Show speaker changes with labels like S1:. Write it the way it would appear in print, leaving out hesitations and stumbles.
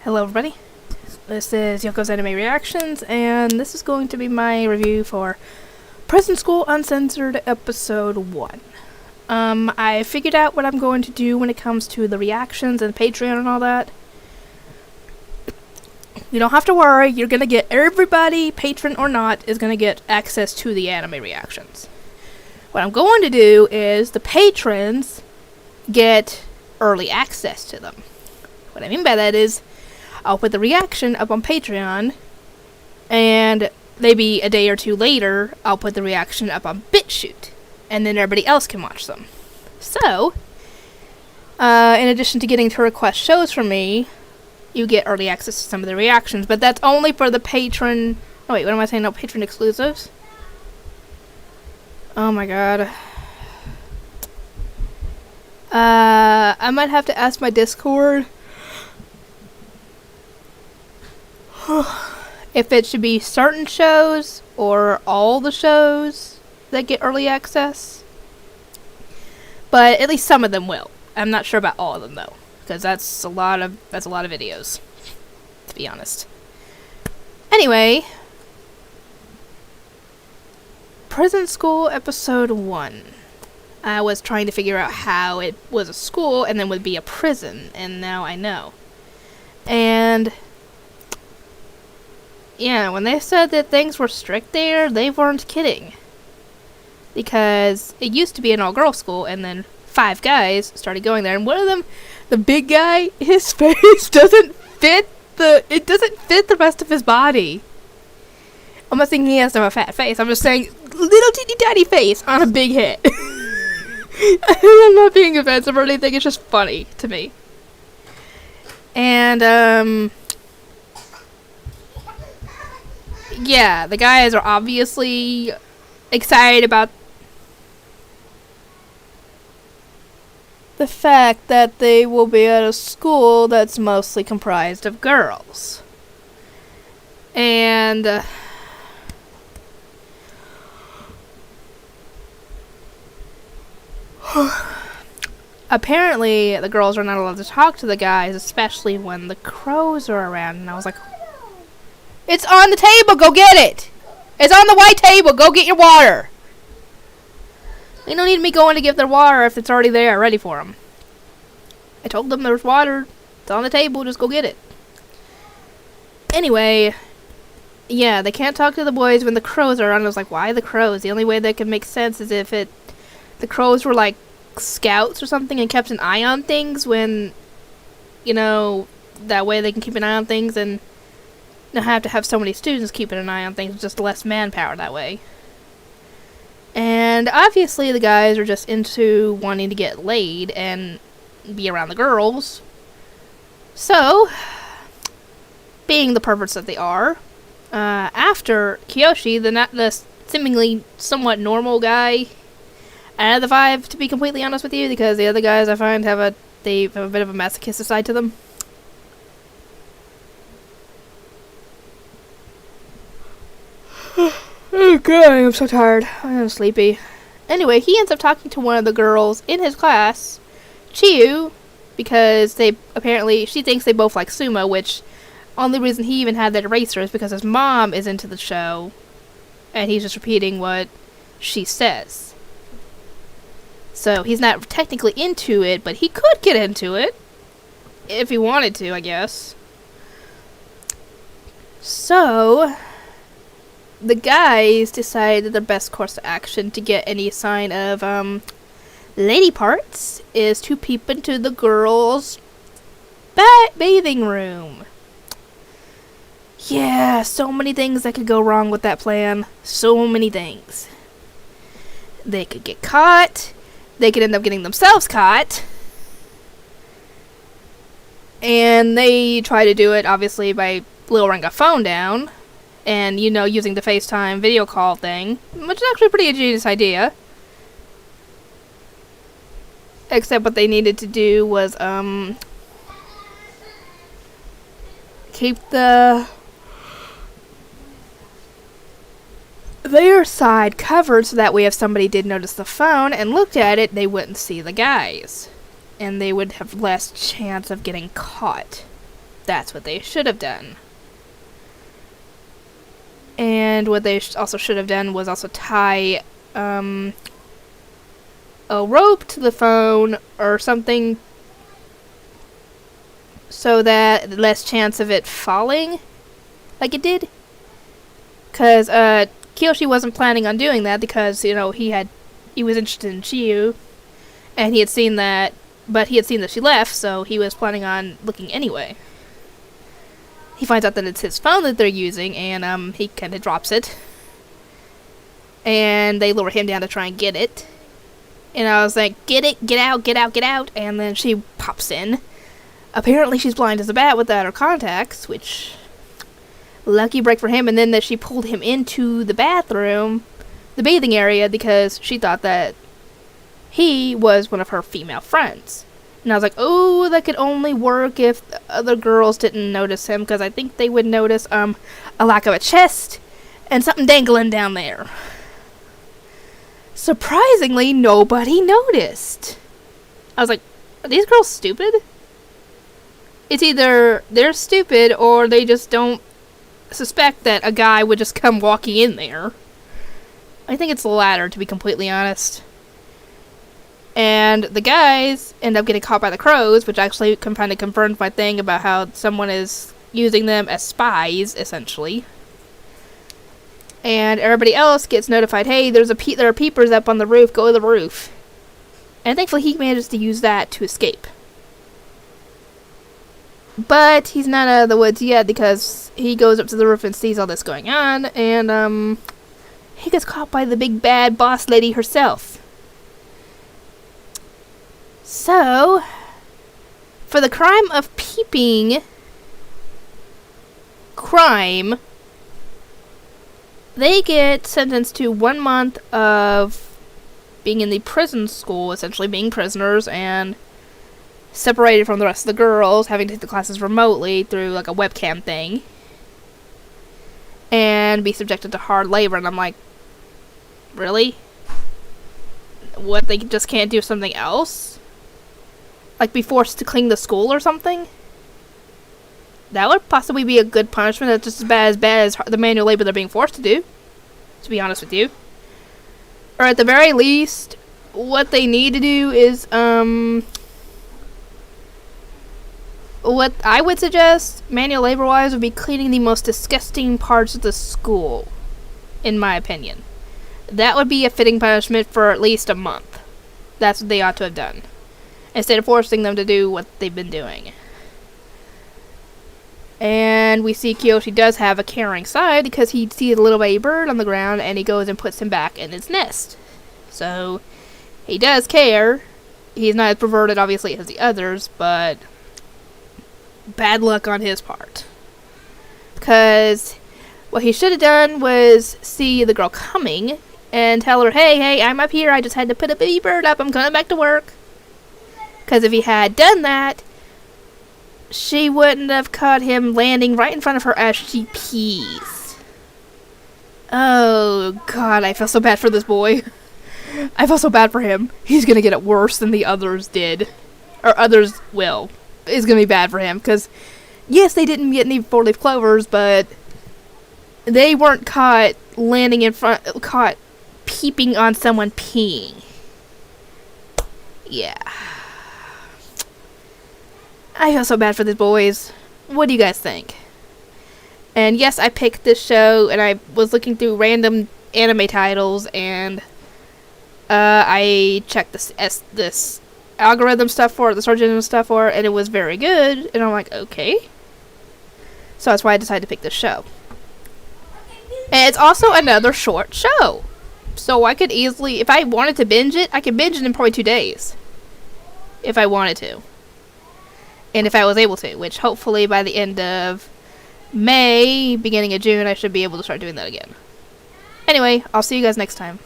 S1: Hello everybody, this is Yoko's Anime Reactions, and this is going to be my review for Prison School Uncensored Episode 1. I figured out what I'm going to do when it comes to the reactions and Patreon and all that. You don't have to worry, you're gonna get everybody, patron or not, is gonna get access to the anime reactions. What I'm going to do is the patrons get early access to them. What I mean by that is, I'll put the reaction up on Patreon, and maybe a day or two later, I'll put the reaction up on BitChute, and then everybody else can watch them. So, in addition to getting to request shows from me, you get early access to some of the reactions, but that's only for the patron... Oh wait, what am I saying? No, patron exclusives? Oh my god. I might have to ask my Discord if it should be certain shows or all the shows that get early access. But at least some of them will. I'm not sure about all of them though, because that's a lot of videos, to be honest. Anyway, Prison School Episode 1. I was trying to figure out how it was a school and then would be a prison, and now I know. And yeah, when they said that things were strict there, they weren't kidding. Because it used to be an all-girl school, and then 5 guys started going there, and one of them, the big guy, his face doesn't fit the rest of his body. I'm not saying he has to have a fat face, I'm just saying little teeny tiny face on a big head. I'm not being offensive or anything, it's just funny to me. And, yeah, the guys are obviously excited about the fact that they will be at a school that's mostly comprised of girls. And apparently the girls are not allowed to talk to the guys, especially when the crows are around. And I was like, it's on the table, go get it! It's on the white table, go get your water! They don't need me going to give their water if it's already there, ready for them. I told them there's water, it's on the table, just go get it. Anyway, yeah, they can't talk to the boys when the crows are around. I was like, why the crows? The only way that could make sense is if the crows were like scouts or something and kept an eye on things when, you know, that way they can keep an eye on things and not have to have so many students keeping an eye on things, just less manpower that way. And obviously the guys are just into wanting to get laid and be around the girls. So, being the perverts that they are, after Kiyoshi, the seemingly somewhat normal guy out of the 5, to be completely honest with you, because the other guys I find have a bit of a masochistic side to them. Oh god, I'm so tired. I'm sleepy. Anyway, he ends up talking to one of the girls in his class, Chiyu, because she thinks they both like sumo, which only reason he even had that eraser is because his mom is into the show, and he's just repeating what she says. So he's not technically into it, but he could get into it if he wanted to, I guess. So the guys decided that their best course of action to get any sign of lady parts is to peep into the girls' bathing room. Yeah, so many things that could go wrong with that plan. So many things. They could get caught. They could end up getting themselves caught. And they try to do it, obviously, by lowering a phone down. And, you know, using the FaceTime video call thing, which is actually a pretty ingenious idea. Except what they needed to do was, keep their side covered so that way if somebody did notice the phone and looked at it, they wouldn't see the guys. And they would have less chance of getting caught. That's what they should have done. And what they also should have done was also tie a rope to the phone or something so that less chance of it falling like it did. Because Kiyoshi wasn't planning on doing that because, you know, he was interested in Chiyu, and he had seen that, but he had seen that she left, so he was planning on looking anyway. He finds out that it's his phone that they're using, and he kind of drops it. And they lower him down to try and get it. And I was like, get it, get out, get out, get out. And then she pops in. Apparently she's blind as a bat without her contacts, which... lucky break for him. And then that she pulled him into the bathroom, the bathing area, because she thought that he was one of her female friends. And I was like, oh, that could only work if the other girls didn't notice him, because I think they would notice a lack of a chest and something dangling down there. Surprisingly, nobody noticed. I was like, are these girls stupid? It's either they're stupid or they just don't suspect that a guy would just come walking in there. I think it's the latter, to be completely honest. And the guys end up getting caught by the crows, which actually kind of confirmed my thing about how someone is using them as spies, essentially. And everybody else gets notified, hey, there are peepers up on the roof, go to the roof. And thankfully he manages to use that to escape. But he's not out of the woods yet because he goes up to the roof and sees all this going on, and he gets caught by the big bad boss lady herself. So, for the crime of peeping crime, they get sentenced to 1 month of being in the prison school, essentially being prisoners, and separated from the rest of the girls, having to take the classes remotely through like a webcam thing, and be subjected to hard labor. And I'm like, really? What, they just can't do something else? Like be forced to clean the school or something? That would possibly be a good punishment. That's just as bad as the manual labor they're being forced to do, to be honest with you. Or at the very least, what they need to do is, what I would suggest, manual labor-wise, would be cleaning the most disgusting parts of the school, in my opinion. That would be a fitting punishment for at least a month. That's what they ought to have done, instead of forcing them to do what they've been doing. And we see Kiyoshi does have a caring side, because he sees a little baby bird on the ground, and he goes and puts him back in its nest. So, he does care. He's not as perverted, obviously, as the others, but bad luck on his part. Because what he should have done was see the girl coming and tell her, hey, I'm up here, I just had to put a baby bird up, I'm coming back to work. Because if he had done that, she wouldn't have caught him landing right in front of her as she pees. Oh, God, I feel so bad for this boy. I feel so bad for him. He's gonna get it worse than the others did. Or others will. It's gonna be bad for him, because, yes, they didn't get any four-leaf clovers, but they weren't caught caught peeping on someone peeing. Yeah. I feel so bad for these boys. What do you guys think? And yes, I picked this show, and I was looking through random anime titles, and I checked this algorithm stuff for it, the search engine stuff for it, and it was very good, and I'm like, okay. So that's why I decided to pick this show. And it's also another short show. So I could easily, if I wanted to binge it, I could binge it in probably 2 days. If I wanted to. And if I was able to, which hopefully by the end of May, beginning of June, I should be able to start doing that again. Anyway, I'll see you guys next time.